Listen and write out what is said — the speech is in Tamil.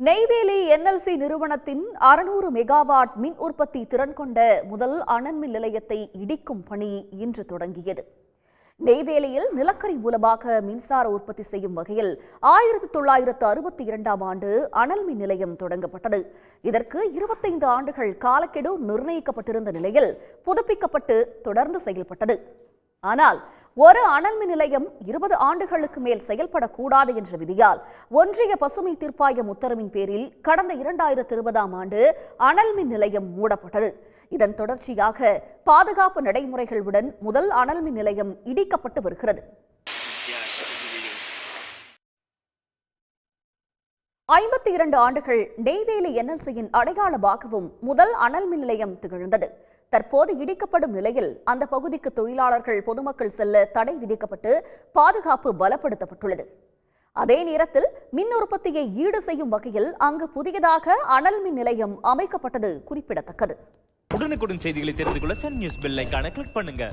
நெய்வேலி என்எல்சி நிறுவனத்தின் 600 மெகாவாட் மின் உற்பத்தி திறன் கொண்ட முதல் அனல் மின் நிலையத்தை இடிக்கும் பணி இன்று தொடங்கியது. நெய்வேலியில் நிலக்கரி மூலமாக மின்சார உற்பத்தி செய்யும் வகையில் 1962ஆம் ஆண்டு அனல் மின் நிலையம் தொடங்கப்பட்டது. இதற்கு 25 ஆண்டுகள் காலக்கெடு நிர்ணயிக்கப்பட்டிருந்த நிலையில் புதுப்பிக்கப்பட்டு தொடர்ந்து செயல்பட்டது. ஆனால் ஒரு அனல் மின் நிலையம் 20 ஆண்டுகளுக்கு மேல் செயல்படக்கூடாது என்ற விதியால் ஒன்றிய பசுமை தீர்ப்பாயம் உத்தரவின் பேரில் கடந்த 2020ஆம் ஆண்டு அனல் மின் நிலையம் மூடப்பட்டது. இதன் தொடர்ச்சியாக பாதுகாப்பு நடைமுறைகளுடன் முதல் அனல் மின் நிலையம் இடிக்கப்பட்டு வருகிறது. 52 ஆண்டுகள் நெய்வேலி என்எல்சியின் அடையாளமாகவும் முதல் அனல் மின் நிலையம் திகழ்ந்தது. தற்போது இடிக்கப்படும் நிலையில் அந்த பகுதிக்கு தொழிலாளர்கள், பொதுமக்கள் செல்ல தடை விதிக்கப்பட்டு பாதுகாப்பு பலப்படுத்தப்பட்டுள்ளது. அதே நேரத்தில் மின் உற்பத்தியை ஈடு செய்யும் வகையில் அங்கு புதியதாக அனல் மின் நிலையம் அமைக்கப்பட்டது குறிப்பிடத்தக்கது. உடனுக்குடன் செய்திகளை தெரிந்து கொள்ள சன் நியூஸ் பெல் ஐகானை கிளிக் பண்ணுங்க.